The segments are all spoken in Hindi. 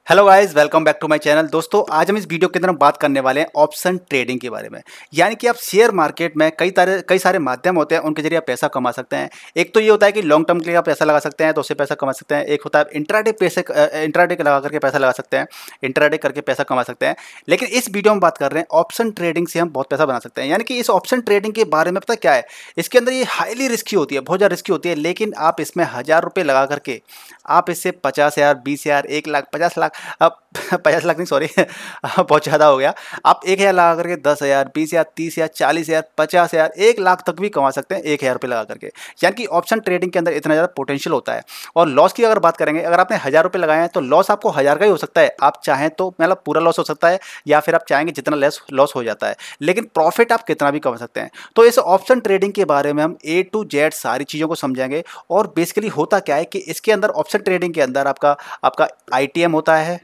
Hello guys, welcome back to my channel. दोस्तों, आज हम इस वीडियो के अंदर हम बात करने वाले हैं ऑप्शन ट्रेडिंग के बारे में। यानी कि आप शेयर मार्केट में कई सारे माध्यम होते हैं, उनके जरिए आप पैसा कमा सकते हैं। एक तो ये होता है कि लॉन्ग टर्म के लिए आप पैसा लगा सकते हैं, तो उससे पैसा कमा सकते हैं। एक होता है इंट्राडे लगा करके पैसा लगा सकते हैं, इंट्राडे करके पैसा कमा सकते हैं। लेकिन इस वीडियो में बात कर रहे हैं ऑप्शन ट्रेडिंग से हम बहुत पैसा बना सकते हैं। यानी कि इस ऑप्शन ट्रेडिंग के बारे में पता क्या है, इसके अंदर ये हाईली रिस्की होती है, बहुत ज़्यादा रिस्की होती है। लेकिन आप इसमें 1000 रुपये लगा करके आप इससे 50,000, 20,000, 1 लाख, 50 लाख, अब 50 लाख नहीं, सॉरी बहुत ज़्यादा हो गया। आप 1,000 लगा करके 10,000, 20,000, 30,000, 40,000, 50,000, 1 लाख तक भी कमा सकते हैं 1,000 रुपये लगा करके। यानी कि ऑप्शन ट्रेडिंग के अंदर इतना ज़्यादा पोटेंशियल होता है। और लॉस की अगर बात करेंगे, अगर आपने 1000 रुपये लगाए हैं तो लॉस आपको 1000 का ही हो सकता है। आप चाहें तो मतलब पूरा लॉस हो सकता है, या फिर आप चाहेंगे जितना लेस लॉस हो जाता है, लेकिन प्रॉफिट आप कितना भी कमा सकते हैं। तो इस ऑप्शन ट्रेडिंग के बारे में हम A to Z सारी चीज़ों को समझेंगे। और बेसिकली होता क्या है कि इसके अंदर ऑप्शन ट्रेडिंग के अंदर आपका आपका ITM होता है,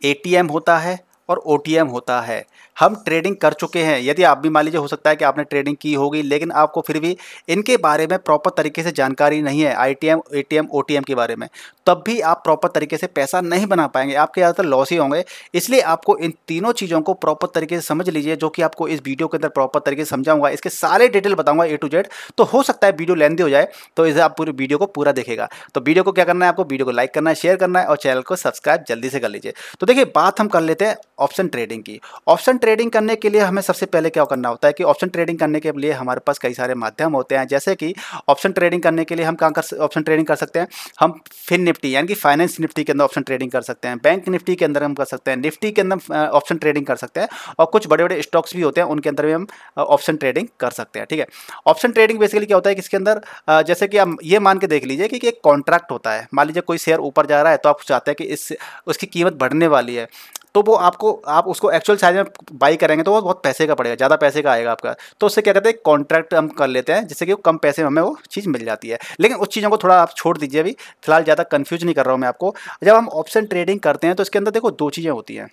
ATM होता है और OTM होता है। हम ट्रेडिंग कर चुके हैं। यदि आप भी, मान लीजिए, हो सकता है कि आपने ट्रेडिंग की होगी, लेकिन आपको फिर भी इनके बारे में प्रॉपर तरीके से जानकारी नहीं है, ITM, ATM, OTM के बारे में, तब भी आप प्रॉपर तरीके से पैसा नहीं बना पाएंगे, आपके ज़्यादातर लॉस ही होंगे। इसलिए आपको इन तीनों चीज़ों को प्रॉपर तरीके से समझ लीजिए, जो कि आपको इस वीडियो के अंदर प्रॉपर तरीके से समझाऊंगा। इसके सारे डिटेल बताऊंगा A to Z। तो हो सकता है वीडियो लेंथी हो जाए, तो इसे आप पूरी वीडियो को पूरा देखेगा। तो वीडियो को क्या करना है, आपको वीडियो को लाइक करना है, शेयर करना है और चैनल को सब्सक्राइब जल्दी से कर लीजिए। तो देखिए, बात हम कर लेते हैं ऑप्शन ट्रेडिंग की। ऑप्शन ट्रेडिंग करने के लिए हमें सबसे पहले क्या करना होता है कि ऑप्शन ट्रेडिंग करने के लिए हमारे पास कई सारे माध्यम होते हैं। जैसे कि ऑप्शन ट्रेडिंग करने के लिए हम ऑप्शन ट्रेडिंग कर सकते हैं। हम फिन निफ्टी यानी कि फाइनेंस निफ्टी के अंदर ऑप्शन ट्रेडिंग कर सकते हैं, बैंक निफ्टी के अंदर हम कर सकते हैं, निफ्टी के अंदर ऑप्शन ट्रेडिंग कर सकते हैं, और कुछ बड़े बड़े स्टॉक्स भी होते हैं, उनके अंदर भी हम ऑप्शन ट्रेडिंग कर सकते हैं। ठीक है। ऑप्शन ट्रेडिंग बेसिकली क्या होता है कि इसके अंदर जैसे कि हम ये मान के देख लीजिए कि एक कॉन्ट्रैक्ट होता है। मान लीजिए कोई शेयर ऊपर जा रहा है, तो आप चाहते हैं कि इस उसकी कीमत बढ़ने वाली है, तो वो आप उसको एक्चुअल साइज में बाई करेंगे तो वो बहुत पैसे का पड़ेगा, ज़्यादा पैसे का आएगा आपका। तो उससे क्या कहते हैं, कॉन्ट्रैक्ट हम कर लेते हैं, जिससे कि कम पैसे में हमें वो चीज़ मिल जाती है। लेकिन उस चीज़ों को थोड़ा आप छोड़ दीजिए, अभी फिलहाल ज़्यादा कन्फ्यूज नहीं कर रहा हूँ मैं आपको। जब हम ऑप्शन ट्रेडिंग करते हैं तो इसके अंदर देखो दो चीज़ें होती हैं।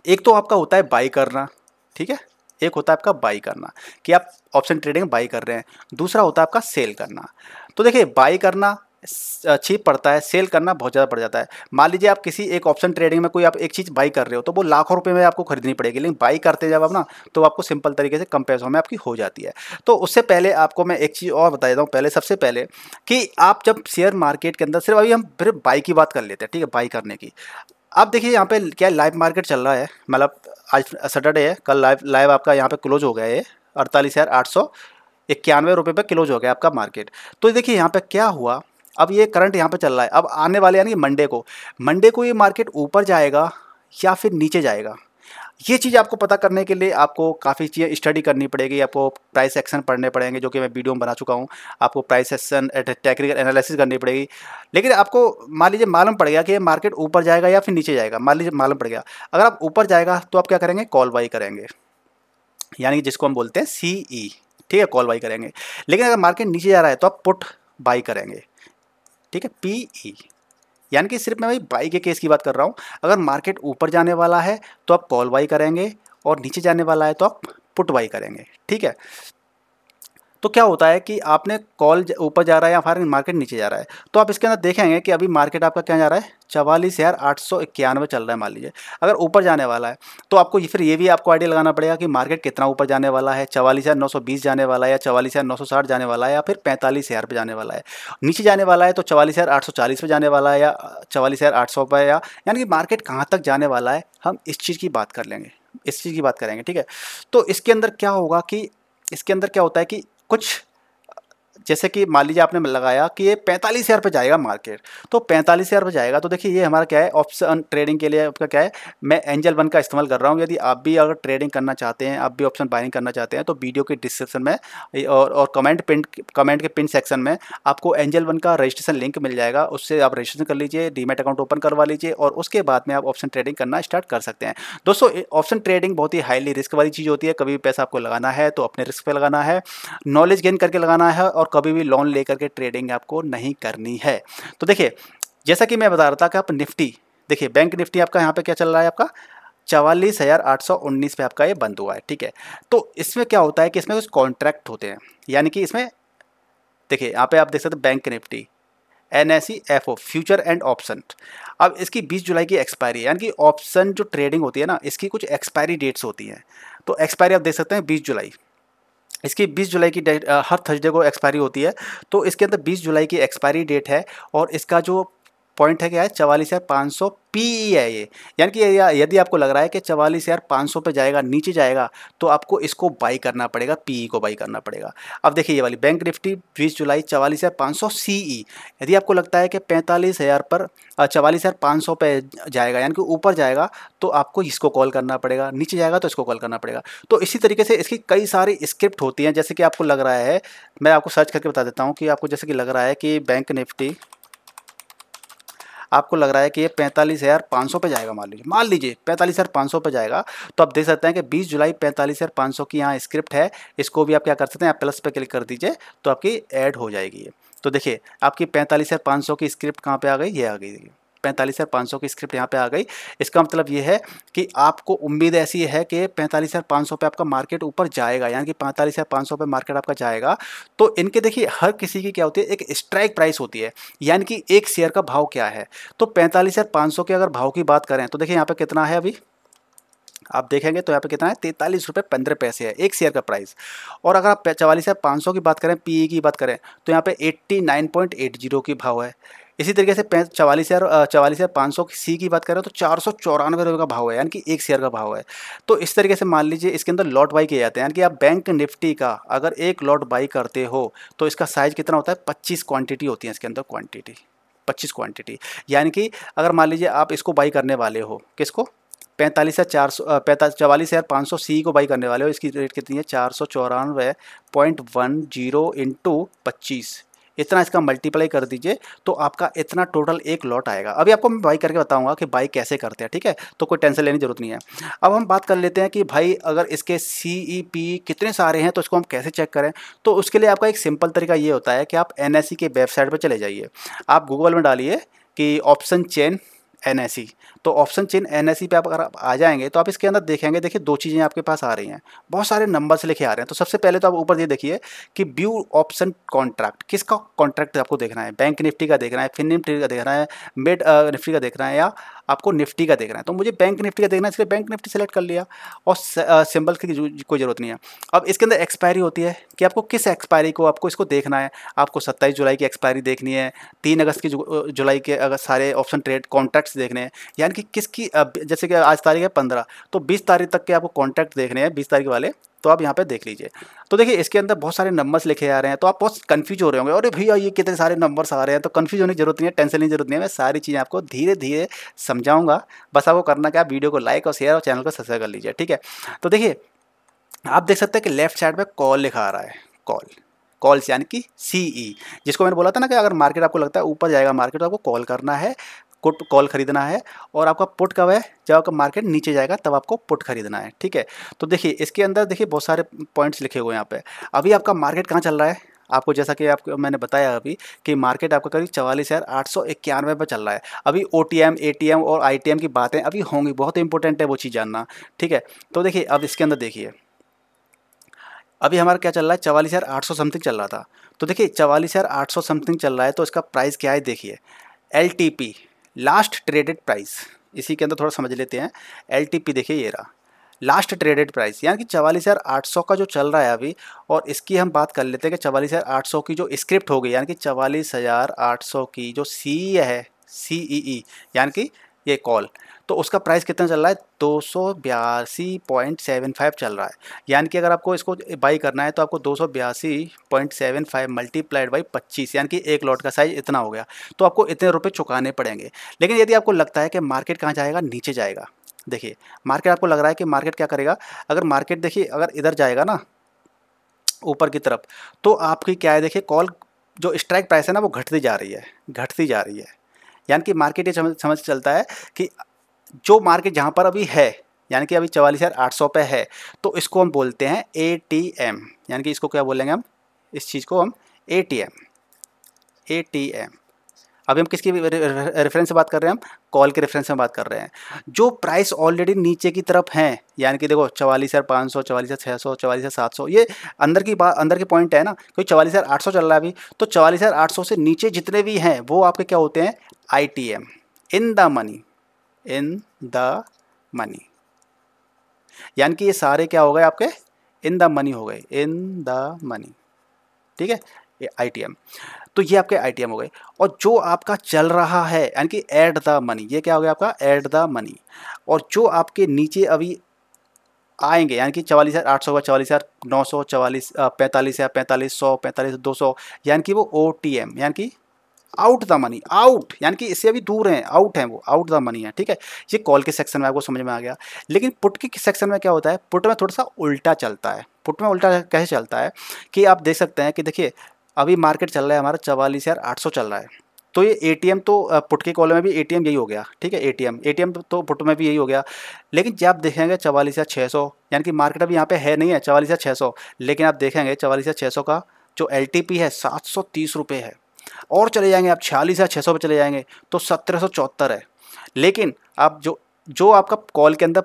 एक तो आपका होता है बाई करना, ठीक है, एक होता है आपका बाई करना कि आप ऑप्शन ट्रेडिंग बाई कर रहे हैं। दूसरा होता है आपका सेल करना। तो देखिए, बाई करना चीप पड़ता है, सेल करना बहुत ज़्यादा पड़ जाता है। मान लीजिए आप किसी एक ऑप्शन ट्रेडिंग में कोई आप एक चीज़ बाई कर रहे हो, तो वो लाखों रुपए में आपको खरीदनी पड़ेगी, लेकिन बाई करते जब आप ना, तो आपको सिंपल तरीके से कम पैसों में आपकी हो जाती है। तो उससे पहले आपको मैं एक चीज़ और बता देता हूँ, पहले सबसे पहले कि आप जब शेयर मार्केट के अंदर, सिर्फ अभी हम फिर बाई की बात कर लेते हैं, ठीक है, बाई करने की। आप देखिए यहाँ पे क्या लाइव मार्केट चल रहा है, मतलब आज सैटरडे है, कल लाइव लाइव आपका यहाँ पे क्लोज हो गया है 48,891 रुपये पे क्लोज हो गया आपका मार्केट। तो देखिए यहाँ पे क्या हुआ, अब ये करंट यहाँ पे चल रहा है। अब आने वाले यानी मंडे को ये मार्केट ऊपर जाएगा या फिर नीचे जाएगा, ये चीज़ आपको पता करने के लिए आपको काफ़ी चीज़ें स्टडी करनी पड़ेगी। आपको प्राइस एक्शन पढ़ने पड़ेंगे, जो कि मैं वीडियो में बना चुका हूँ। आपको प्राइस एक्शन टेक्निकल एनालिसिस करनी पड़ेगी। लेकिन आपको मान लीजिए मालूम पड़ गया कि ये मार्केट ऊपर जाएगा या फिर नीचे जाएगा, मान लीजिए मालूम पड़ गया। अगर आप ऊपर जाएगा तो आप क्या करेंगे, कॉल बाई करेंगे, यानी कि जिसको हम बोलते हैं CE, ठीक है, कॉल बाई करेंगे। लेकिन अगर मार्केट नीचे जा रहा है तो आप पुट बाई करेंगे, ठीक है, PE। यानी कि सिर्फ मैं भाई बाई के केस की बात कर रहा हूँ। अगर मार्केट ऊपर जाने वाला है तो आप कॉल बाई करेंगे, और नीचे जाने वाला है तो आप पुट बाई करेंगे, ठीक है। तो क्या होता है कि आपने कॉल ऊपर जा रहा है या फिर मार्केट नीचे जा रहा है, तो आप इसके अंदर देखेंगे कि अभी मार्केट आपका क्या जा रहा है, 44,891 चल रहा है, मान लीजिए। अगर ऊपर जाने वाला है तो आपको फिर ये भी आपको आइडिया लगाना पड़ेगा कि मार्केट कितना ऊपर जाने वाला है, 44,920 जाने वाला है, या 44,960 जाने वाला है, या फिर 45,000 पे जाने वाला है। नीचे जाने वाला है तो 44,840 पे जाने वाला है, या 44,800 पे, या यानी कि मार्केट कहाँ तक जाने वाला है, हम इस चीज़ की बात कर लेंगे, इस चीज़ की बात करेंगे, ठीक है। तो इसके अंदर क्या होगा कि इसके अंदर क्या होता है कि कुछ, जैसे कि मान लीजिए आपने लगाया कि ये 45,000 पे जाएगा मार्केट, तो 45,000 पे जाएगा। तो देखिए, ये हमारा क्या है, ऑप्शन ट्रेडिंग के लिए आपका क्या है, मैं एंजल वन का इस्तेमाल कर रहा हूँ। यदि आप भी अगर ट्रेडिंग करना चाहते हैं, आप भी ऑप्शन बाइंग करना चाहते हैं, तो वीडियो के डिस्क्रिप्शन में और कमेंट के पिन सेक्शन में आपको एंजल वन का रजिस्ट्रेशन लिंक मिल जाएगा। उससे आप रजिस्ट्रेशन कर लीजिए, डीमैट अकाउंट ओपन करवा लीजिए, और उसके बाद में आप ऑप्शन ट्रेडिंग करना स्टार्ट कर सकते हैं। दोस्तों, ऑप्शन ट्रेडिंग बहुत ही हाईली रिस्क वाली चीज़ होती है। कभी भी पैसा आपको लगाना है तो अपने रिस्क पे लगाना है, नॉलेज गेन करके लगाना है, और कभी भी लोन लेकर के ट्रेडिंग आपको नहीं करनी है। तो देखिए, जैसा कि मैं बता रहा था कि आप निफ्टी, देखिए बैंक निफ्टी आपका यहाँ पे क्या चल रहा है, आपका 44,819 पे आपका ये बंद हुआ है, ठीक है। तो इसमें क्या होता है कि इसमें कुछ कॉन्ट्रैक्ट होते हैं, यानी कि इसमें देखिए यहाँ पे आप देख सकते हैं bank Nifty, NSE future and option. अब इसकी 20 जुलाई की एक्सपायरी है, यानी कि ऑप्शन जो ट्रेडिंग होती है ना, इसकी कुछ एक्सपायरी डेट्स होती हैं। तो एक्सपायरी आप देख सकते हैं 20 जुलाई, इसकी 20 जुलाई की डेट हर थर्सडे को एक्सपायरी होती है। तो इसके अंदर 20 जुलाई की एक्सपायरी डेट है और इसका जो पॉइंट है क्या है, 44,500 पी है ये। यानी कि यदि आपको लग रहा है कि 44,500 पे जाएगा, नीचे जाएगा, तो आपको इसको बाई करना पड़ेगा, पीई को बाई करना पड़ेगा। अब देखिए ये वाली बैंक निफ्टी 20 जुलाई 44,500 सीई, यदि आपको लगता है कि 45,000 पर 44,500 पे जाएगा, यानी कि ऊपर जाएगा, तो आपको इसको कॉल करना पड़ेगा, नीचे जाएगा तो इसको कॉल करना पड़ेगा। तो इसी तरीके से इसकी कई सारी स्क्रिप्ट होती हैं। जैसे कि आपको लग रहा है, मैं आपको सर्च करके बता देता हूँ कि आपको जैसे कि लग रहा है कि बैंक निफ्टी, आपको लग रहा है कि ये 45,500 पे जाएगा, मान लीजिए 45,500 पे जाएगा, तो आप देख सकते हैं कि 20 जुलाई 45,500 की यहाँ स्क्रिप्ट है। इसको भी आप क्या कर सकते हैं, आप प्लस पे क्लिक कर दीजिए तो आपकी ऐड हो जाएगी ये। तो देखिए आपकी 45,500 की स्क्रिप्ट कहाँ पे आ गई, ये आ गई, 45,500 की स्क्रिप्ट यहाँ पे आ गई। इसका मतलब ये है कि आपको उम्मीद ऐसी है कि 45,500 पे आपका मार्केट ऊपर जाएगा, यानी कि 45,500 पे मार्केट आपका जाएगा। तो इनके देखिए हर किसी की क्या होती है, एक स्ट्राइक प्राइस होती है, यानी कि एक शेयर का भाव क्या है। तो 45,500 के अगर भाव की बात करें तो देखिए यहाँ पे कितना है, अभी आप देखेंगे तो यहाँ पे कितना है, 43 रुपये 15 पैसे है एक शेयर का प्राइस। और अगर आप 44,500 की बात करें, पीई की बात करें, तो यहाँ पे 89.80 की भाव है। इसी तरीके से 44,500 की सी की बात करें तो 494 रुपये का भाव है, यानी कि एक शेयर का भाव है। तो इस तरीके से मान लीजिए इसके अंदर लॉट बाई किए जाते हैं, यानी कि आप बैंक निफ्टी का अगर एक लॉट बाई करते हो तो इसका साइज कितना होता है, 25 क्वान्टिटी होती है इसके अंदर, क्वान्टिटी 25 क्वान्टिटी। यानी कि अगर मान लीजिए आप इसको बाई करने वाले हो, किसको, 44,500 सी को बाई करने वाले हो, इसकी रेट कितनी है, 494.10 इंटू 25, इतना इसका मल्टीप्लाई कर दीजिए तो आपका इतना टोटल एक लॉट आएगा। अभी आपको मैं बाई करके बताऊंगा कि बाई कैसे करते हैं, ठीक है, तो कोई टेंशन लेने की जरूरत नहीं है। अब हम बात कर लेते हैं कि भाई अगर इसके CEP कितने सारे हैं तो इसको हम कैसे चेक करें। तो उसके लिए आपका एक सिंपल तरीका ये होता है कि आप NSE के वेबसाइट पर चले जाइए, आप गूगल में डालिए कि ऑप्शन चेन NSE। तो ऑप्शन चेन NSE पे आप अगर आप आ जाएंगे तो आप इसके अंदर देखेंगे, देखिए दो चीज़ें आपके पास आ रही हैं, बहुत सारे नंबर्स लिखे आ रहे हैं। तो सबसे पहले तो आप ऊपर ये देखिए कि व्यू ऑप्शन कॉन्ट्रैक्ट, किसका कॉन्ट्रैक्ट आपको देखना है, बैंक निफ्टी का देखना है, फिन निफ्टी का देखना है, मिड निफ्टी का देखना है, या आपको निफ्टी का देखना है। तो मुझे बैंक निफ्टी का देखना है, इसलिए बैंक निफ्टी सेलेक्ट कर लिया और सिंबल की कोई ज़रूरत नहीं है। अब इसके अंदर एक्सपायरी होती है कि आपको किस एक्सपायरी को आपको इसको देखना है। आपको 27 जुलाई की एक्सपायरी देखनी है, 3 अगस्त की जुलाई के अगर सारे ऑप्शन ट्रेड कॉन्ट्रैक्ट्स देखने हैं, यानी कि किसकी जैसे कि आज तारीख है 15, तो 20 तारीख तक के आपको कॉन्ट्रैक्ट देखने हैं, 20 तारीख वाले, तो आप यहाँ पे देख लीजिए। तो देखिए इसके अंदर बहुत सारे नंबर्स लिखे आ रहे हैं, तो आप बहुत कंफ्यूज हो रहे होंगे, अरे भैया ये कितने सारे नंबर्स आ रहे हैं। तो कंफ्यूज होने की जरूरत नहीं है, टेंशन लेने की जरूरत नहीं है, मैं सारी चीज़ें आपको धीरे धीरे समझाऊंगा। बस आपको करना क्या, वीडियो को लाइक और शेयर और चैनल को सब्सक्राइब कर लीजिए, ठीक है। तो देखिए आप देख सकते हैं कि लेफ्ट साइड में कॉल लिखा आ रहा है, कॉल्स यानी कि CE, जिसको मैंने बोला था ना कि अगर मार्केट आपको लगता है ऊपर जाएगा मार्केट, तो आपको कॉल करना है, पुट कॉल खरीदना है। और आपका पुट कब है, जब आपका मार्केट नीचे जाएगा तब आपको पुट खरीदना है, ठीक है। तो देखिए इसके अंदर देखिए बहुत सारे पॉइंट्स लिखे हुए हैं यहाँ पे। अभी आपका मार्केट कहाँ चल रहा है, आपको जैसा कि आपको मैंने बताया अभी कि मार्केट आपका करीब 44,891 पर चल रहा है। अभी OTM ATM और ITM की बातें अभी होंगी, बहुत इंपॉर्टेंट है वो चीज़ जानना, ठीक है। तो देखिए अब इसके अंदर देखिए अभी हमारा क्या चल रहा है, 44,800 समथिंग चल रहा था। तो देखिए 44,800 समथिंग चल रहा है, तो इसका प्राइस क्या है देखिए, LTP लास्ट ट्रेडेड प्राइस, इसी के अंदर थोड़ा समझ लेते हैं। LTP देखिए ये रहा लास्ट ट्रेडेड प्राइस, यानी कि 44,800 का जो चल रहा है अभी, और इसकी हम बात कर लेते हैं कि 44,800 की जो स्क्रिप्ट हो गई, यानी कि 44,800 की जो सी है, CEE, यानी कि ये कॉल, तो उसका प्राइस कितना चल रहा है, 282.75 चल रहा है। यानी कि अगर आपको इसको बाई करना है तो आपको 282.75 मल्टीप्लाइड बाई 25, यानी कि एक लॉट का साइज इतना हो गया, तो आपको इतने रुपए चुकाने पड़ेंगे। लेकिन यदि आपको लगता है कि मार्केट कहाँ जाएगा, नीचे जाएगा, देखिए मार्केट आपको लग रहा है कि मार्केट क्या करेगा, अगर मार्केट देखिए अगर इधर जाएगा ना ऊपर की तरफ, तो आपकी क्या है देखिए, कॉल जो स्ट्राइक प्राइस है ना वो घटती जा रही है, घटती जा रही है। यानी कि मार्केट ये समझ चलता है कि जो मार्केट जहाँ पर अभी है, यानी कि अभी 44,800 पे है, तो इसको हम बोलते हैं ATM, यानी कि इसको क्या बोलेंगे हम, इस चीज़ को हम ATM अभी हम किसकी रेफरेंस से बात कर रहे हैं, हम कॉल के रेफरेंस में बात कर रहे हैं। जो प्राइस ऑलरेडी नीचे की तरफ हैं, यानी कि देखो 44,500, 44,600, 44,700, ये अंदर की पॉइंट है ना, कोई 44,800 चल रहा है अभी, तो 44,800 से नीचे जितने भी हैं वो आपके क्या होते हैं, ITM, in the money, in the money. यानी कि ये सारे क्या हो गए आपके, इन द मनी हो गए, इन द मनी, ठीक है, ये ITM। तो ये आपके ITM हो गए। और जो आपका चल रहा है यानी कि ऐड द मनी, ये क्या हो गया आपका, ऐड द मनी। और जो आपके नीचे अभी आएंगे यानी कि 44,800 का 44,900, 45,000, 45,100, 45,200, यानी कि वो OTM, यानी कि आउट द मनी, आउट यानी कि इससे अभी दूर हैं, आउट हैं, वो आउट द मनी है, ठीक है। ये कॉल के सेक्शन में आपको समझ में आ गया। लेकिन पुट के सेक्शन में क्या होता है, पुट में थोड़ा सा उल्टा चलता है। पुट में उल्टा कैसे चलता है कि आप देख सकते हैं कि देखिए अभी मार्केट चल रहा है हमारा 44,800 चल रहा है, तो ये ATM तो पुट के कॉल में भी ATM यही हो गया, ठीक है, ATM तो पुट में भी यही हो गया। लेकिन जब आप देखेंगे 44,600, यानी कि मार्केट अभी यहाँ पे है नहीं है 44,600, लेकिन आप देखेंगे 44,600 का जो LTP है 730 रुपये है। और चले जाएंगे आप 46,600 पे चले जाएंगे तो 1774 है। लेकिन आप जो जो आपका कॉल के अंदर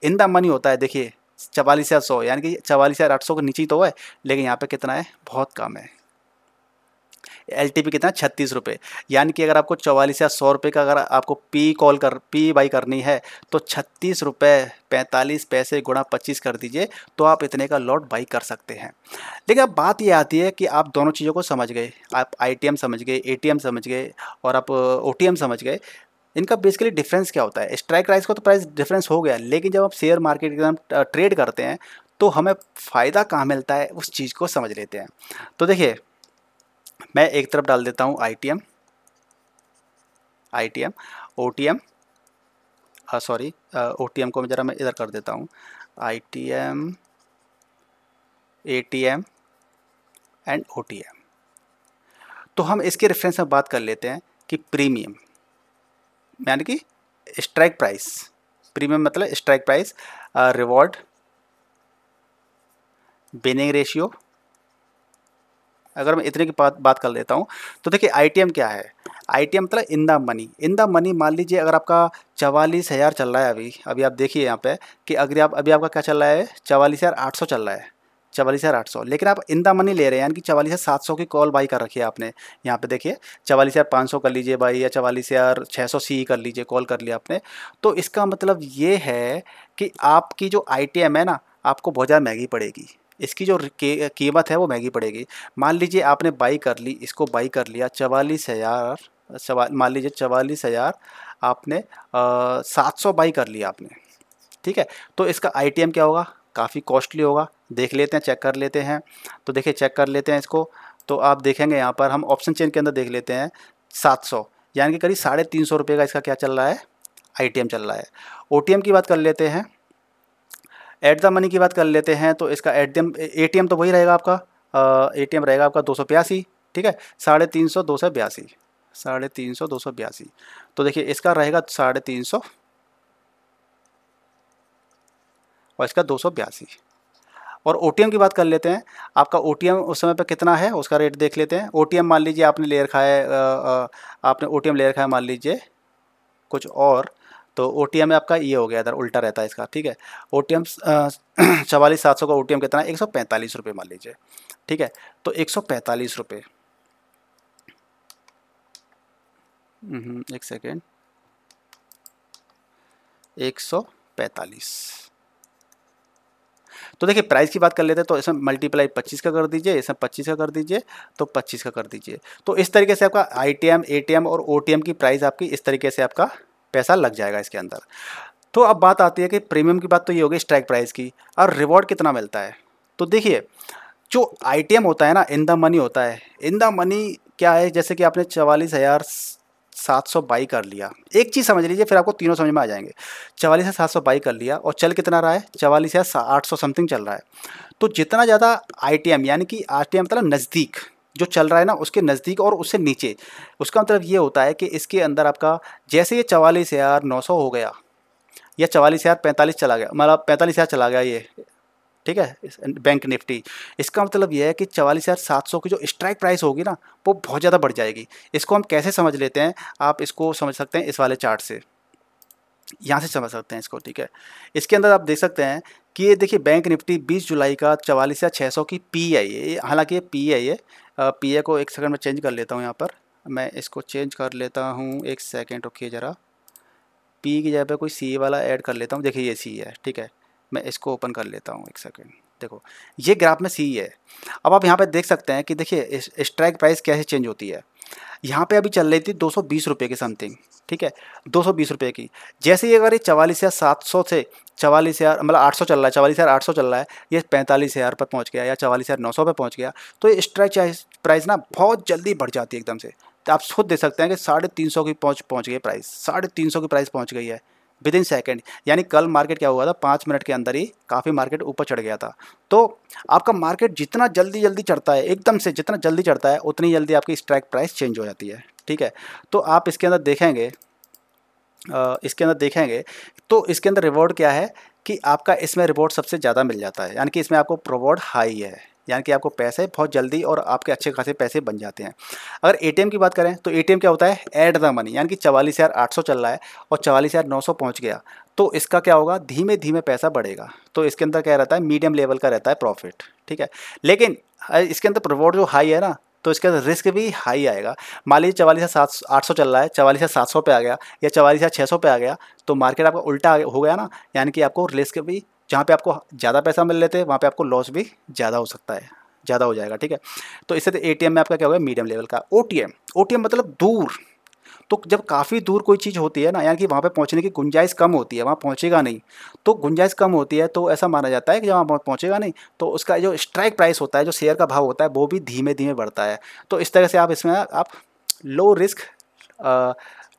इन द मनी होता है, देखिए 44,100 यानी कि 44,800 के नीचे ही तो है, लेकिन यहाँ पे कितना है, बहुत कम है। LTP कितना, 36 रुपये। यानी कि अगर आपको 44,100 रुपये का अगर आपको पी बाई करनी है तो 36 रुपये 45 पैसे गुणा 25 कर दीजिए, तो आप इतने का लॉट बाई कर सकते हैं। लेकिन अब बात ये आती है कि आप दोनों चीज़ों को समझ गए, आप ITM समझ गए, ATM समझ गए और आप OTM समझ गए। इनका बेसिकली डिफरेंस क्या होता है, स्ट्राइक प्राइस का तो प्राइस डिफरेंस हो गया, लेकिन जब आप शेयर मार्केट के अंदर ट्रेड करते हैं तो हमें फ़ायदा कहाँ मिलता है उस चीज़ को समझ लेते हैं। तो देखिए मैं एक तरफ डाल देता हूँ ITM, OTM, सॉरी OTM को ज़रा मैं इधर कर देता हूँ, ITM, ATM एंड OTM। तो हम इसके रेफरेंस में बात कर लेते हैं कि प्रीमियम यानी कि स्ट्राइक प्राइस, प्रीमियम मतलब strike price, reward, winning ratio. अगर मैं इतने की बात कर लेता हूँ तो देखिए ITM क्या है, ITM मतलब in the money. In the money मान लीजिए अगर आपका 44,000 चल रहा है अभी आप देखिए यहाँ पे कि अगर आप अभी आपका क्या चल रहा है, 44,800 चल रहा है, 44,800, लेकिन आप इन द मनी ले रहे हैं यानी कि 44,700 की कॉल बाई कर रखी है आपने। यहाँ पे देखिए 44,500 कर लीजिए बाई, या 44,600 सी कर लीजिए, कॉल कर लिया आपने। तो इसका मतलब ये है कि आपकी जो ITM है ना, आपको बहुत ज़्यादा महंगी पड़ेगी, इसकी जो कीमत है वो महंगी पड़ेगी। मान लीजिए आपने बाई कर ली, इसको बाई कर लिया 44,000, मान लीजिए 44,000 आपने 700 बाई कर लिया आपने, ठीक है। तो इसका ITM क्या होगा, काफ़ी कॉस्टली होगा। देख लेते हैं, चेक कर लेते हैं। तो देखिए चेक कर लेते हैं इसको, तो आप देखेंगे यहाँ पर हम ऑप्शन चेन के अंदर देख लेते हैं 700, यानी कि करीब 350 रुपये का इसका क्या चल रहा है, ITM चल रहा है। OTM की बात कर लेते हैं, एट द मनी की बात कर लेते हैं, तो इसका ATM तो वही रहेगा आपका, ATM रहेगा आपका 282, ठीक है, 350, 282, 350, 282। तो देखिए इसका रहेगा 350 और इसका 282। और OTM की बात कर लेते हैं, आपका OTM उस समय पे कितना है उसका रेट देख लेते हैं। OTM मान लीजिए आपने ले रखा है, आपने OTM ले रखा है मान लीजिए कुछ और, तो OTM में आपका ये हो गया, इधर उल्टा रहता है इसका, ठीक है। OTM 44,700 का OTM कितना है, 145 रुपये मान लीजिए, ठीक है। तो 145 रुपये, एक सेकेंड, 145। तो देखिए प्राइस की बात कर लेते हैं, तो इसमें मल्टीप्लाई 25 का कर दीजिए, इसमें 25 का कर दीजिए, तो 25 का कर दीजिए। तो इस तरीके से आपका ITM, ATM और OTM की प्राइस आपकी इस तरीके से आपका पैसा लग जाएगा इसके अंदर। तो अब बात आती है कि प्रीमियम की बात तो ये होगी स्ट्राइक प्राइस की, और रिवॉर्ड कितना मिलता है। तो देखिए जो ITM होता है ना, इन द मनी होता है। इन द मनी क्या है, जैसे कि आपने 44,700 बाई कर लिया, एक चीज़ समझ लीजिए फिर आपको तीनों समझ में आ जाएंगे। 44,700 बाई कर लिया और चल कितना रहा है, 44,800 समथिंग चल रहा है। तो जितना ज़्यादा ITM यानी कि RTM मतलब नज़दीक जो चल रहा है ना, उसके नज़दीक और उससे नीचे, उसका मतलब ये होता है कि इसके अंदर आपका जैसे ये 44,900 हो गया या 44,045 चला गया, मतलब 45,000 चला गया ये, ठीक है, बैंक निफ्टी। इसका मतलब ये है कि 44,700 की जो स्ट्राइक प्राइस होगी ना, वो बहुत ज़्यादा बढ़ जाएगी। इसको हम कैसे समझ लेते हैं, आप इसको समझ सकते हैं इस वाले चार्ट से, यहाँ से समझ सकते हैं इसको, ठीक है। इसके अंदर आप देख सकते हैं कि ये देखिए बैंक निफ्टी 20 जुलाई का 44,600 की पी आई है, हालांकि ये पी आई है। पी आई को एक सेकंड में चेंज कर लेता हूँ, यहाँ पर मैं इसको चेंज कर लेता हूँ, एक सेकंड रुकिए ज़रा। पी की जगह पे कोई सी वाला ऐड कर लेता हूँ, देखिए ये सी है, ठीक है। मैं इसको ओपन कर लेता हूँ, एक सेकंड। देखो ये ग्राफ में सी है। अब आप यहाँ पे देख सकते हैं कि देखिए स्ट्राइक प्राइस कैसे चेंज होती है। यहाँ पे अभी चल रही थी 220 रुपये की समथिंग, ठीक है, 220 रुपये की। जैसे ही अगर ये 44,700 से 44,000 मतलब 800 चल रहा है, 44,800 चल रहा है, ये 45,000 पर पहुँच गया या 44,900 पे पहुँच गया, तो ये स्ट्राइक प्राइस ना बहुत जल्दी बढ़ जाती है एकदम से। तो आप खुद देख सकते हैं कि 350 की पहुँच गई प्राइस, 350 की प्राइस पहुँच गई है विद इन सेकेंड। यानी कल मार्केट क्या हुआ था, 5 मिनट के अंदर ही काफ़ी मार्केट ऊपर चढ़ गया था। तो आपका मार्केट जितना जल्दी जल्दी चढ़ता है, एकदम से जितना जल्दी चढ़ता है, उतनी जल्दी आपकी स्ट्राइक प्राइस चेंज हो जाती है, ठीक है। तो आप इसके अंदर देखेंगे, तो इसके अंदर रिवॉर्ड क्या है कि आपका इसमें रिवॉर्ड सबसे ज़्यादा मिल जाता है, यानी कि इसमें आपको रिवॉर्ड हाई है, यानी कि आपको पैसे बहुत जल्दी और आपके अच्छे खासे पैसे बन जाते हैं। अगर एटीएम की बात करें तो एटीएम क्या होता है, ऐड द मनी, यानी कि 44,800 चल रहा है और 44,900 पहुंच गया, तो इसका क्या होगा, धीमे धीमे पैसा बढ़ेगा। तो इसके अंदर क्या रहता है, मीडियम लेवल का रहता है प्रॉफिट, ठीक है। लेकिन इसके अंदर रिवॉर्ड जो हाई है ना, तो इसके अंदर रिस्क भी हाई आएगा। मान लीजिए 44,800 चल रहा है, 44,700 पे आ गया या 44,600 पे आ गया, तो मार्केट आपका उल्टा हो गया ना, यानी कि आपको रिस्क भी, जहाँ पे आपको ज़्यादा पैसा मिल रहे थे वहाँ पे आपको लॉस भी ज़्यादा हो सकता है, ज़्यादा हो जाएगा, ठीक है। तो इससे एटीएम में आपका क्या होगा, मीडियम लेवल का। ओटीएम, ओटीएम मतलब दूर। तो जब काफ़ी दूर कोई चीज़ होती है ना, यानी कि वहाँ पे पहुँचने की गुंजाइश कम होती है, वहाँ पहुँचेगा नहीं, तो गुंजाइश कम होती है, तो ऐसा माना जाता है कि जब वहाँ पहुँचेगा नहीं, तो उसका जो स्ट्राइक प्राइस होता है, जो शेयर का भाव होता है, वो भी धीमे धीमे बढ़ता है। तो इस तरह से आप इसमें आप लो रिस्क,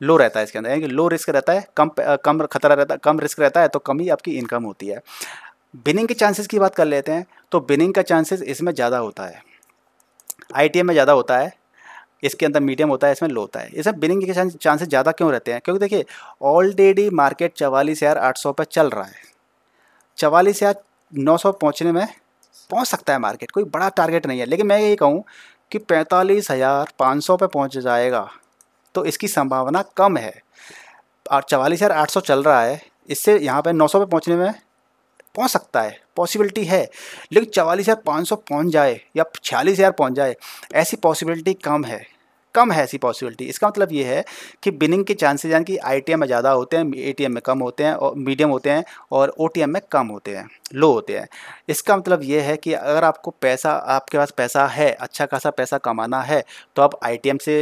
लो रहता है इसके अंदर, यानी कि लो रिस्क रहता है, कम खतरा रहता है, कम रिस्क रहता है, तो कम ही आपकी इनकम होती है। बिनिंग के चांसेस की बात कर लेते हैं, तो बिनिंग का चांसेस इसमें ज़्यादा होता है, आईटीएम में ज़्यादा होता है, इसके अंदर मीडियम होता है, इसमें लो होता है। इसमें बिनिंग के चांसेस ज़्यादा क्यों रहते हैं, क्योंकि देखिए ऑलरेडी मार्केट 44,800 पर चल रहा है, 44,900 पहुँचने में पहुँच सकता है मार्केट, कोई बड़ा टारगेट नहीं है। लेकिन मैं ये कहूँ कि 45,500 पे पहुँच जाएगा, तो इसकी संभावना कम है। और 44,800 चल रहा है, इससे यहाँ पे 900 पे पहुँचने में पहुँच सकता है, पॉसिबिलिटी है। लेकिन 44,500 पहुँच जाए या 46,000 पहुँच जाए, ऐसी पॉसिबिलिटी कम है, कम है ऐसी पॉसिबिलिटी। इसका मतलब ये है कि बिनिंग के चांसेस यानी कि आईटीएम में ज़्यादा होते हैं, एटीएम में कम होते हैं, और मीडियम होते हैं, और ओटीएम में कम होते हैं, लो होते हैं। इसका मतलब ये है कि अगर आपको पैसा, आपके पास पैसा है, अच्छा खासा पैसा कमाना है, तो आप आईटीएम से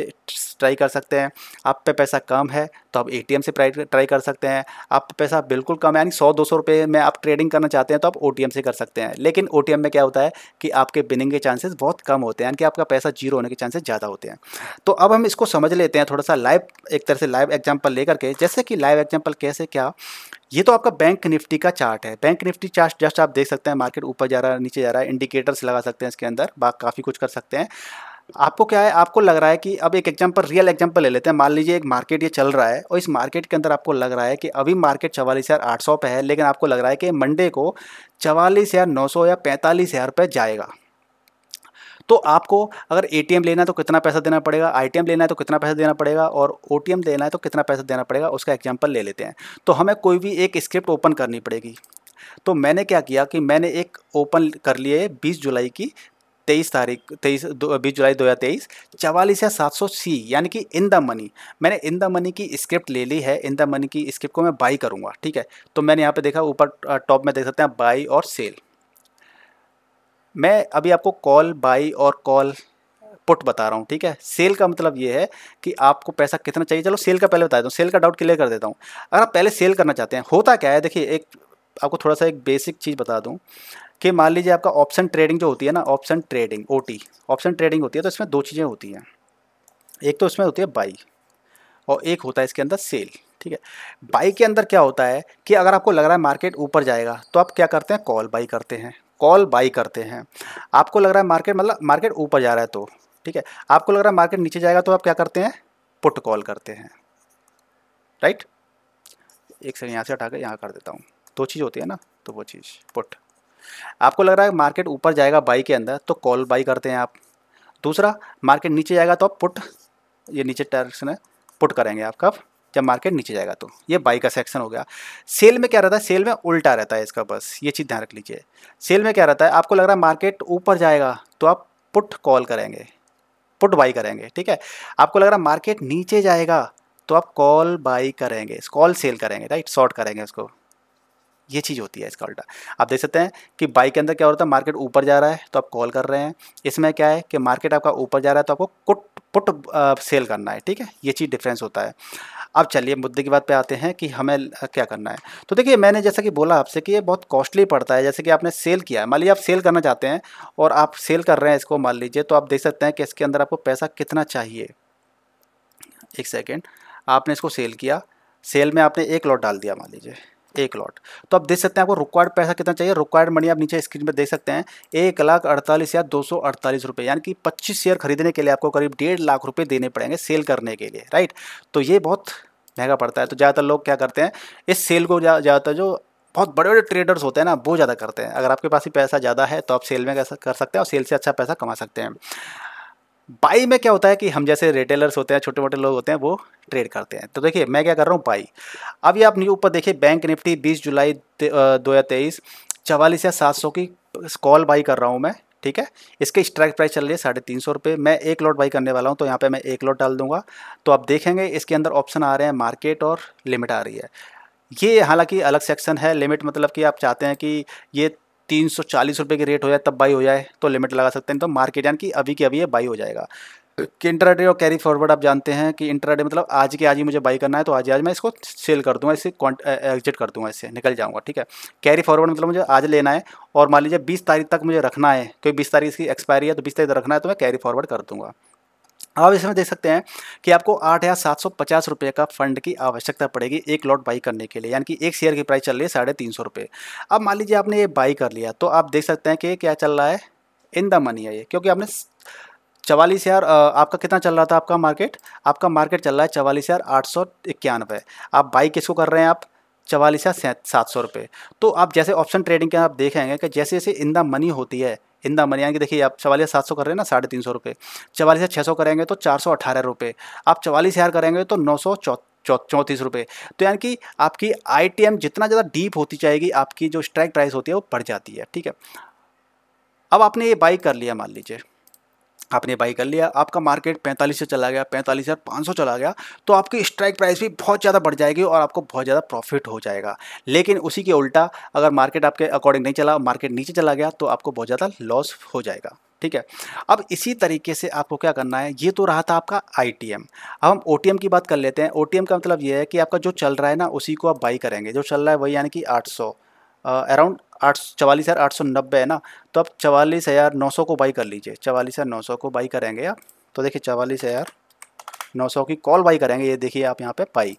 ट्राई कर सकते हैं। आप पे पैसा कम है तो आप एटीएम से ट्राई कर सकते हैं। आप पे पैसा बिल्कुल कम है, यानी 100-200 रुपये में आप ट्रेडिंग करना चाहते हैं, तो आप ओटीएम से कर सकते हैं। लेकिन ओटीएम में क्या होता है कि आपके बिनिंग के चांसेस बहुत कम होते हैं, यानी कि आपका पैसा जीरो होने के चांसेस ज़्यादा होते हैं। तो अब हम इसको समझ लेते हैं थोड़ा सा लाइव, एक तरह से लाइव एग्जांपल लेकर के। जैसे कि लाइव एग्जांपल कैसे, क्या, ये तो आपका बैंक निफ्टी का चार्ट है। बैंक निफ्टी चार्ट जस्ट आप देख सकते हैं, मार्केट ऊपर जा रहा है, नीचे जा रहा है, इंडिकेटर्स लगा सकते हैं इसके अंदर, काफ़ी कुछ कर सकते हैं। आपको क्या है, आपको लग रहा है कि अब एक एग्जांपल, रियल एग्जांपल ले लेते हैं। मान लीजिए एक मार्केट ये चल रहा है, और इस मार्केट के अंदर आपको लग रहा है कि अभी मार्केट 44,800 पे है, लेकिन आपको लग रहा है कि मंडे को 44,900 या 45,000 पे जाएगा। तो आपको अगर एटीएम लेना है तो कितना पैसा देना पड़ेगा, आईटीएम लेना है तो कितना पैसा देना पड़ेगा, और ओटीएम लेना है तो कितना पैसा देना पड़ेगा, उसका एग्जांपल ले लेते हैं। तो हमें कोई भी एक स्क्रिप्ट ओपन करनी पड़ेगी। तो मैंने क्या किया कि मैंने एक ओपन कर लिए 20 जुलाई की, 20 जुलाई 2023, 44,700 सी, यानी कि इन द मनी। मैंने इन द मनी की स्क्रिप्ट ले ली है, इन द मनी की स्क्रिप्ट को मैं बाई करूँगा, ठीक है। तो मैंने यहाँ पे देखा ऊपर टॉप में देख सकते हैं बाई और सेल। मैं अभी आपको कॉल बाई और कॉल पुट बता रहा हूँ, ठीक है। सेल का मतलब ये है कि आपको पैसा कितना चाहिए। चलो सेल का पहले बता देता हूँ, सेल का डाउट क्लियर कर देता हूँ। अगर आप पहले सेल करना चाहते हैं, होता क्या है, देखिए एक आपको थोड़ा सा एक बेसिक चीज़ बता दूँ कि मान लीजिए आपका ऑप्शन ट्रेडिंग जो होती है ना, option trading OT, option trading होती है, तो इसमें दो चीज़ें होती हैं। एक तो इसमें होती है बाई, और एक होता है इसके अंदर सेल, ठीक है। बाई के अंदर क्या होता है कि अगर आपको लग रहा है मार्केट ऊपर जाएगा, तो आप क्या करते हैं, कॉल बाई करते हैं, कॉल बाई करते हैं। आपको लग रहा है मार्केट, मतलब मार्केट ऊपर जा रहा है तो, ठीक है। आपको लग रहा है मार्केट नीचे जाएगा, तो आप क्या करते हैं, पुट कॉल करते हैं, राइट। एक सेकंड यहाँ से हटा कर यहाँ कर देता हूँ, दो चीज़ होती है ना, तो वो चीज़ पुट। आपको लग रहा है मार्केट ऊपर जाएगा बाई के अंदर तो कॉल बाई करते हैं आप। दूसरा, मार्केट नीचे जाएगा तो आप पुट, ये नीचे डायरेक्शन है, पुट करेंगे आप कब, जब मार्केट नीचे जाएगा। तो ये बाई का सेक्शन हो गया। सेल में क्या रहता है, सेल में उल्टा रहता है इसका, बस ये चीज़ ध्यान रख लीजिए। सेल में क्या रहता है, आपको लग रहा है मार्केट ऊपर जाएगा तो आप पुट कॉल करेंगे, पुट बाई करेंगे, ठीक है। आपको लग रहा है मार्केट नीचे जाएगा तो आप कॉल बाई करेंगे, कॉल सेल करेंगे, राइट, शॉर्ट करेंगे उसको। ये चीज़ होती है इसका उल्टा। आप देख सकते हैं कि बाई के अंदर क्या होता है, मार्केट ऊपर जा रहा है तो आप कॉल कर रहे हैं। इसमें क्या है कि मार्केट आपका ऊपर जा रहा है तो आपको पुट सेल करना है, ठीक है। ये चीज़ डिफरेंस होता है। अब चलिए मुद्दे की बात पे आते हैं कि हमें क्या करना है। तो देखिए मैंने जैसा कि बोला आपसे कि ये बहुत कॉस्टली पड़ता है। जैसे कि आपने सेल किया है, मान लीजिए आप सेल करना चाहते हैं और आप सेल कर रहे हैं इसको, मान लीजिए, तो आप देख सकते हैं कि इसके अंदर आपको पैसा कितना चाहिए। एक सेकेंड, आपने इसको सेल किया, सेल में आपने एक लॉट डाल दिया, मान लीजिए एक लॉट, तो आप देख सकते हैं आपको रिक्वायर्ड पैसा कितना चाहिए। रिक्वायर्ड मनी आप नीचे स्क्रीन पर देख सकते हैं, 1,48,248 रुपये, यानी कि 25 शेयर खरीदने के लिए आपको करीब 1.5 लाख रुपये देने पड़ेंगे सेल करने के लिए, राइट। तो ये बहुत महंगा पड़ता है। तो ज़्यादातर लोग क्या करते हैं, इस सेल को ज़्यादातर जो बहुत बड़े बड़े ट्रेडर्स होते हैं ना, वो ज़्यादा करते हैं। अगर आपके पास ही पैसा ज़्यादा है तो आप सेल में कर सकते हैं और सेल से अच्छा पैसा कमा सकते हैं। बाई में क्या होता है कि हम जैसे रिटेलर्स होते हैं, छोटे मोटे लोग होते हैं, वो ट्रेड करते हैं। तो देखिए मैं क्या कर रहा हूँ, बाई। अब ये आप ऊपर देखिए, बैंक निफ्टी 20 जुलाई 2023 44,700 की कॉल बाई कर रहा हूँ मैं, ठीक है। इसके स्ट्राइक प्राइस चल रही है 350 रुपये। मैं एक लॉट बाई करने वाला हूँ तो यहाँ पे मैं एक लॉट डाल दूंगा। तो आप देखेंगे इसके अंदर ऑप्शन आ रहे हैं, मार्केट और लिमिट आ रही है। ये हालांकि अलग सेक्शन है। लिमिट मतलब कि आप चाहते हैं कि ये 340 रुपये की रेट हो जाए तब बाई हो जाए तो लिमिट लगा सकते हैं। तो मार्केट यानी कि अभी के अभी ये बाई हो जाएगा। कि इंट्राडे और कैरी फॉरवर्ड आप जानते हैं कि इंट्राडे मतलब आज के आज ही मुझे बाई करना है तो आज मैं इसको सेल कर दूंगा, इससे एग्जिट कर दूंगा, इससे निकल जाऊंगा, ठीक है। कैरी फॉरवर्ड मतलब मुझे आज लेना है और मान लीजिए 20 तारीख तक मुझे रखना है, क्योंकि 20 तारीख इसकी एक्सपायरी है, तो 20 तारीख तक रखना है तो मैं कैरी फॉरवर्ड कर दूंगा। आप इसमें देख सकते हैं कि आपको 8,750 रुपये का फंड की आवश्यकता पड़ेगी एक लॉट बाई करने के लिए, यानी कि एक शेयर की प्राइस चल रही है 350 रुपये। अब मान लीजिए आपने ये बाई कर लिया तो आप देख सकते हैं कि क्या चल रहा है, इन द मनी है ये, क्योंकि आपने 44,000 आपका कितना चल रहा था आपका मार्केट चल रहा है 44,891। आप बाई किसको कर रहे हैं, आप 44,700 रुपये। तो आप जैसे ऑप्शन ट्रेडिंग के आप देखेंगे कि जैसे जैसे इन द मनी होती है, इन द मनी यानी कि देखिए आप 44,700 कर रहे हैं ना, 350 रुपये, 44,600 करेंगे तो 418 रुपये, आप 44,000 करेंगे तो 934 रुपये। तो यानी कि आपकी ITM जितना ज़्यादा डीप होती जाएगी, आपकी जो स्ट्राइक प्राइस होती है वो बढ़ जाती है, ठीक है। अब आपने ये बाई कर लिया, मान लीजिए आपने बाई कर लिया, आपका मार्केट 45 से चला गया, 45,500 चला गया, तो आपकी स्ट्राइक प्राइस भी बहुत ज़्यादा बढ़ जाएगी और आपको बहुत ज़्यादा प्रॉफिट हो जाएगा। लेकिन उसी के उल्टा अगर मार्केट आपके अकॉर्डिंग नहीं चला, मार्केट नीचे चला गया, तो आपको बहुत ज़्यादा लॉस हो जाएगा, ठीक है। अब इसी तरीके से आपको क्या करना है, ये तो रहा था आपका ITM। अब हम OTM की बात कर लेते हैं। OTM का मतलब ये है कि आपका जो चल रहा है ना उसी को आप बाई करेंगे, जो चल रहा है वही, यानी कि 800 अराउंड 44,890 है ना, तो आप 44,900 को बाई कर लीजिए। 44,900 को बाई करेंगे आप, तो देखिए 44,900 की कॉल बाई करेंगे, ये देखिए आप यहाँ पे बाई,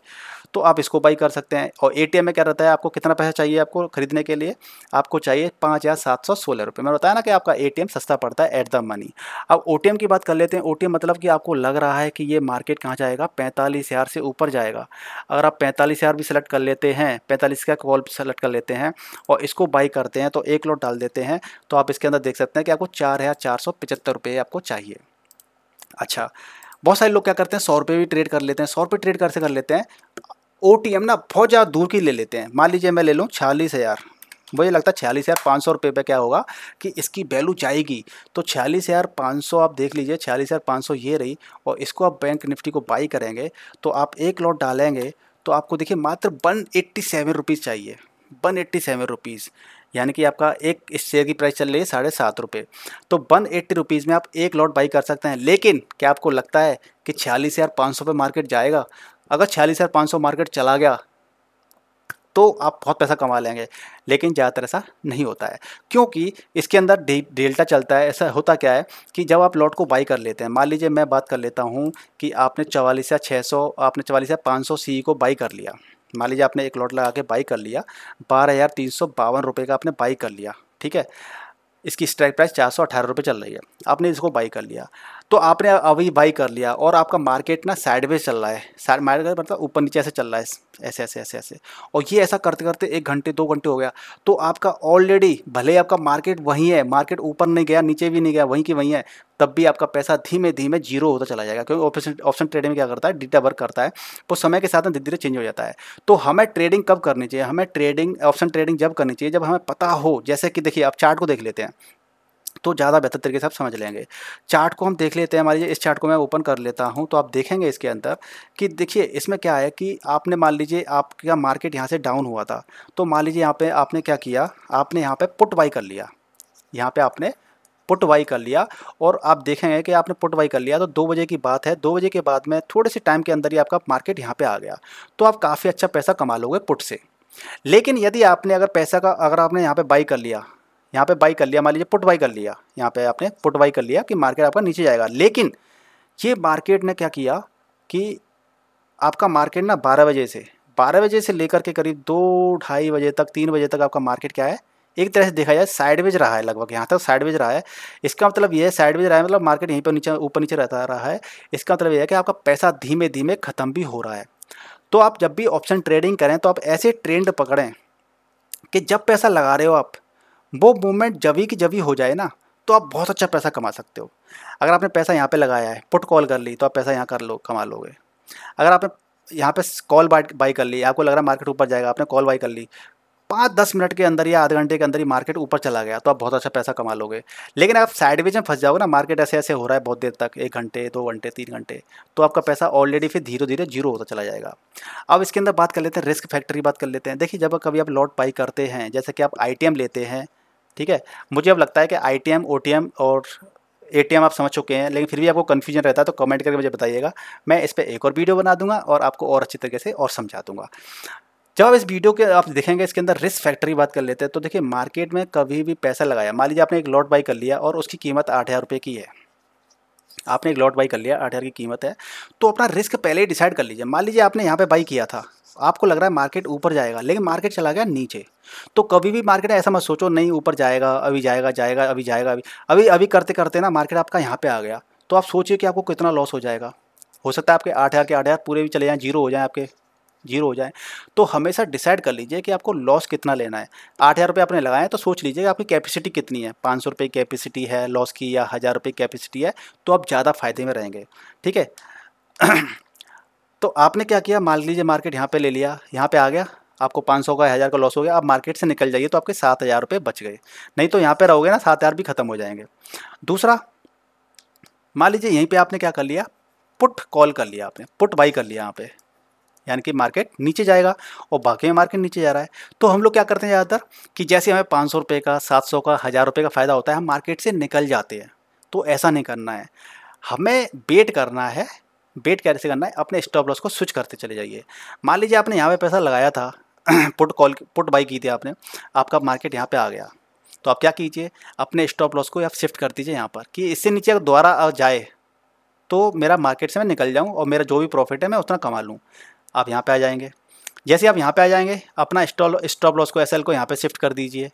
तो आप इसको बाई कर सकते हैं। और ATM में क्या रहता है, आपको कितना पैसा चाहिए, आपको खरीदने के लिए आपको चाहिए 5,716 रुपये। मैंने बताया ना कि आपका ATM सस्ता पड़ता है एट द मनी। अब OTM की बात कर लेते हैं। OTM मतलब कि आपको लग रहा है कि ये मार्केट कहाँ जाएगा, 45,000 से ऊपर जाएगा। अगर आप 45,000 भी सेलेक्ट कर लेते हैं, 45 का कॉल सेलेक्ट कर लेते हैं और इसको बाई करते हैं तो एक लॉट डाल देते हैं, तो आप इसके अंदर देख सकते हैं कि आपको 4,475 रुपये आपको चाहिए। अच्छा, बहुत सारे लोग क्या करते हैं, 100 रुपये भी ट्रेड कर लेते हैं। 100 रुपये ट्रेड कैसे कर लेते हैं, OTM ना बहुत ज़्यादा दूर की ले लेते हैं। मान लीजिए मैं ले लूँ 46,000, मुझे लगता है 46,500 रुपये पे क्या होगा कि इसकी वैल्यू जाएगी। तो 46,500 आप देख लीजिए, 46,500 ये रही, और इसको आप बैंक निफ्टी को बाई करेंगे तो आप एक लॉट डालेंगे तो आपको देखिए मात्र 187 रुपीज़ चाहिए, 187 रुपीज़, यानी कि आपका एक इस शेयर की प्राइस चल रही है 7.5 रुपये। तो 180 रुपीज़ में आप एक लॉट बाई कर सकते हैं। लेकिन क्या आपको लगता है कि 46,500 पे मार्केट जाएगा? अगर 46,500 मार्केट चला गया तो आप बहुत पैसा कमा लेंगे, लेकिन ज़्यादातर ऐसा नहीं होता है, क्योंकि इसके अंदर डेल्टा चलता है। ऐसा होता क्या है कि जब आप लॉट को बाई कर लेते हैं, मान लीजिए मैं बात कर लेता हूँ कि आपने 44,600 आपने 44,500 CE को बाई कर लिया। मान लीजिए आपने एक लॉट लगा के बाई कर लिया, 12,352 रुपये का आपने बाई कर लिया, ठीक है। इसकी स्ट्राइक प्राइस 418 रुपये चल रही है, आपने इसको बाई कर लिया। तो आपने अभी बाई कर लिया और आपका मार्केट ना साइडवेज चल रहा है, मार्केट मतलब ऊपर नीचे ऐसे चल रहा है, ऐसे ऐसे ऐसे ऐसे, और ये ऐसा करते करते 1 घंटे 2 घंटे हो गया, तो आपका ऑलरेडी भले ही आपका मार्केट वहीं है, मार्केट ऊपर नहीं गया नीचे भी नहीं गया, वहीं की वहीं है, तब भी आपका पैसा धीमे धीमे जीरो होता चला जाएगा, क्योंकि ऑप्शन ऑप्शन ट्रेडिंग में क्या करता है, डेटा वर्क करता है, वो समय के साथ धीरे धीरे चेंज हो जाता है। तो हमें ट्रेडिंग कब करनी चाहिए, हमें ट्रेडिंग ऑप्शन ट्रेडिंग जब करनी चाहिए जब हमें पता हो, जैसे कि देखिए आप चार्ट को देख लेते हैं तो ज़्यादा बेहतर तरीके से आप समझ लेंगे। चार्ट को हम देख लेते हैं, मान लीजिए इस चार्ट को मैं ओपन कर लेता हूं, तो आप देखेंगे इसके अंदर कि देखिए इसमें क्या है कि आपने मान लीजिए आपका मार्केट यहाँ से डाउन हुआ था, तो मान लीजिए यहाँ पे आपने क्या किया, आपने यहाँ पे पुट बाई कर लिया, यहाँ पे आपने पुट बाई कर लिया, और आप देखेंगे कि आपने पुट बाई कर लिया तो 2 बजे की बात है, 2 बजे के बाद में थोड़े से टाइम के अंदर ही आपका मार्केट यहाँ पे आ गया, तो आप काफ़ी अच्छा पैसा कमा लोगे पुट से। लेकिन यदि आपने अगर पैसा का अगर आपने यहाँ पे बाई कर लिया, यहाँ पे बाई कर लिया, मान लीजिए पुट बाई कर लिया, यहाँ पे आपने पुट बाई कर लिया कि मार्केट आपका नीचे जाएगा, लेकिन ये मार्केट ने क्या किया कि आपका मार्केट ना 12 बजे से लेकर के करीब 2 ढाई बजे तक 3 बजे तक आपका मार्केट क्या है, एक तरह से देखा जाए साइडवेज रहा है, लगभग यहाँ तक साइडवेज रहा है। इसका मतलब ये है साइडवेज रहा है, मतलब मार्केट यहीं पर नीचे ऊपर नीचे रहता रहा है। इसका मतलब ये है कि आपका पैसा धीमे धीमे ख़त्म भी हो रहा है। तो आप जब भी ऑप्शन ट्रेडिंग करें तो आप ऐसे ट्रेंड पकड़ें कि जब पैसा लगा रहे हो आप, वो मूवमेंट जभी की जभी हो जाए ना, तो आप बहुत अच्छा पैसा कमा सकते हो। अगर आपने पैसा यहाँ पे लगाया है, पुट कॉल कर ली, तो आप पैसा यहाँ कर लो कमा लोगे। अगर आपने यहाँ पे कॉल बाई कर ली, आपको लग रहा है मार्केट ऊपर जाएगा, आपने कॉल बाई कर ली, 5-10 मिनट के अंदर या आधे घंटे के अंदर ही मार्केट ऊपर चला गया, तो आप बहुत अच्छा पैसा कमा लोगे। लेकिन आप साइडवेज में फंस जाओगे ना, मार्केट ऐसे ऐसे हो रहा है बहुत देर तक, 1 घंटे 2 घंटे 3 घंटे, तो आपका पैसा ऑलरेडी फिर धीरे धीरे जीरो होता चला जाएगा। अब इसके अंदर बात कर लेते हैं, रिस्क फैक्टर की बात कर लेते हैं। देखिए जब कभी आप लॉट बाई करते हैं, जैसे कि आप ITM लेते हैं, ठीक है, मुझे अब लगता है कि ITM OTM और ATM आप समझ चुके हैं, लेकिन फिर भी आपको कन्फ्यूजन रहता है तो कमेंट करके मुझे बताइएगा, मैं इस पर एक और वीडियो बना दूंगा और आपको और अच्छी तरीके से और समझा दूंगा। जब आप इस वीडियो के आप देखेंगे इसके अंदर रिस्क फैक्टर की बात कर लेते हैं, तो देखिए मार्केट में कभी भी पैसा लगाया, मान लीजिए आपने एक लॉट बाई कर लिया और उसकी कीमत 8,000 रुपये की है, आपने एक लॉट बाई कर लिया 8,000 की कीमत है, तो अपना रिस्क पहले ही डिसाइड कर लीजिए। मान लीजिए आपने यहाँ पे बाई किया था, आपको लग रहा है मार्केट ऊपर जाएगा, लेकिन मार्केट चला गया नीचे, तो कभी भी मार्केट ऐसा मत सोचो नहीं ऊपर जाएगा, अभी जाएगा जाएगा अभी जाएगा अभी अभी अभी करते करते ना मार्केट आपका यहाँ पे आ गया, तो आप सोचिए कि आपको कितना लॉस हो जाएगा। हो सकता है आपके 8,000 के 8,000 पूरे भी चले जाएँ, जीरो हो जाए, आपके जीरो हो जाए। तो हमेशा डिसाइड कर लीजिए कि आपको लॉस कितना लेना है। 8,000 रुपये आपने लगाए तो सोच लीजिए कि आपकी कैपेसिटी कितनी है, 500 रुपये की कैपेसिटी है लॉस की या 1,000 रुपये की कैपेसिटी है, तो आप ज़्यादा फायदे में रहेंगे, ठीक है। तो आपने क्या किया, मान लीजिए मार्केट यहाँ पे ले लिया, यहाँ पे आ गया, आपको 500 का 1,000 का लॉस हो गया, आप मार्केट से निकल जाइए तो आपके 7,000 रुपये बच गए, नहीं तो यहाँ पे रहोगे ना 7,000 भी खत्म हो जाएंगे। दूसरा, मान लीजिए यहीं पे आपने क्या कर लिया, पुट कॉल कर लिया, आपने पुट बाई कर लिया यहाँ पे, यानी कि मार्केट नीचे जाएगा और बाकी में मार्केट नीचे जा रहा है, तो हम लोग क्या करते हैं ज़्यादातर कि जैसे हमें 500 रुपये का 700 का 1,000 रुपये का फ़ायदा होता है, हम मार्केट से निकल जाते हैं। तो ऐसा नहीं करना है, हमें वेट करना है। वेट कैसे करना है, अपने स्टॉप लॉस को स्विच करते चले जाइए। मान लीजिए आपने यहाँ पे पैसा लगाया था पुट बाई की थी आपने, आपका मार्केट यहाँ पे आ गया, तो आप क्या कीजिए, अपने स्टॉप लॉस को आप शिफ्ट कर दीजिए यहाँ पर कि इससे नीचे अगर दोबारा जाए तो मेरा मार्केट से मैं निकल जाऊँ और मेरा जो भी प्रॉफिट है मैं उतना कमा लूँ। आप यहाँ पे आ जाएंगे, जैसे आप यहाँ पे आ जाएंगे अपना स्टॉप लॉस को SL को यहाँ पे शिफ्ट कर दीजिए।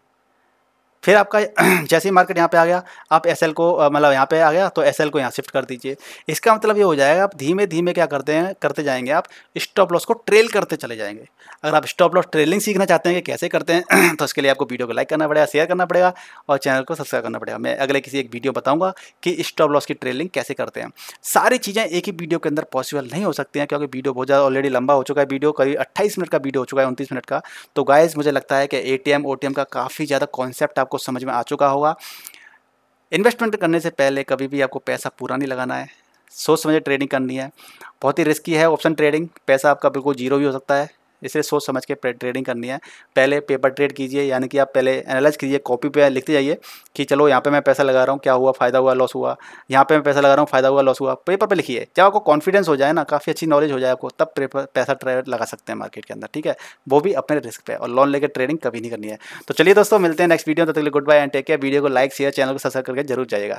फिर आपका जैसे ही मार्केट यहाँ पे आ गया, आप SL को मतलब यहाँ पे आ गया तो SL को यहाँ शिफ्ट कर दीजिए। इसका मतलब ये हो जाएगा आप धीमे धीमे क्या करते जाएंगे, आप स्टॉप लॉस को ट्रेल करते चले जाएंगे। अगर आप स्टॉप लॉस ट्रेलिंग सीखना चाहते हैं कि कैसे करते हैं तो इसके लिए आपको वीडियो को लाइक करना पड़ेगा, शेयर करना पड़ेगा और चैनल को सब्सक्राइब करना पड़ेगा। मैं अगले किसी एक वीडियो बताऊँगा कि स्टॉप लॉस की ट्रेलिंग कैसे करते हैं। सारी चीज़ें एक ही वीडियो के अंदर पॉसिबल नहीं हो सकती हैं, क्योंकि वीडियो बहुत ज़्यादा ऑलरेडी लंबा हो चुका है। वीडियो करीब 28 मिनट का वीडियो हो चुका है, 29 मिनट का। तो गाइस मुझे लगता है कि ATM OTM का काफ़ी ज़्यादा कॉन्सेप्ट आपको समझ में आ चुका होगा। इन्वेस्टमेंट करने से पहले कभी भी आपको पैसा पूरा नहीं लगाना है, सोच समझ ट्रेडिंग करनी है। बहुत ही रिस्की है ऑप्शन ट्रेडिंग, पैसा आपका बिल्कुल जीरो भी हो सकता है, इसलिए सोच समझ के ट्रेडिंग करनी है। पहले पेपर ट्रेड कीजिए, यानी कि आप पहले एनालाइज कीजिए, कॉपी पे लिखते जाइए कि चलो यहाँ पे मैं पैसा लगा रहा हूँ, क्या हुआ, फ़ायदा हुआ लॉस हुआ, यहाँ पे मैं पैसा लगा रहा हूँ, फ़ायदा हुआ लॉस हुआ, पेपर पे लिखिए। जब आपको कॉन्फिडेंस हो जाए ना, काफ़ी अच्छी नॉलेज हो जाए आपको, तब पैसा ट्रेड लगा सकते हैं मार्केट के अंदर, ठीक है, वो भी अपने रिस्क पे। और लोन लेकर ट्रेडिंग कभी नहीं करनी है। तो चलिए दोस्तों, मिलते हैं नेक्स्ट वीडियो में, तब तक के लिए goodbye and take care. Video को लाइक शेयर, चैनल को सब्सक्राइब करके जरूर जाइएगा।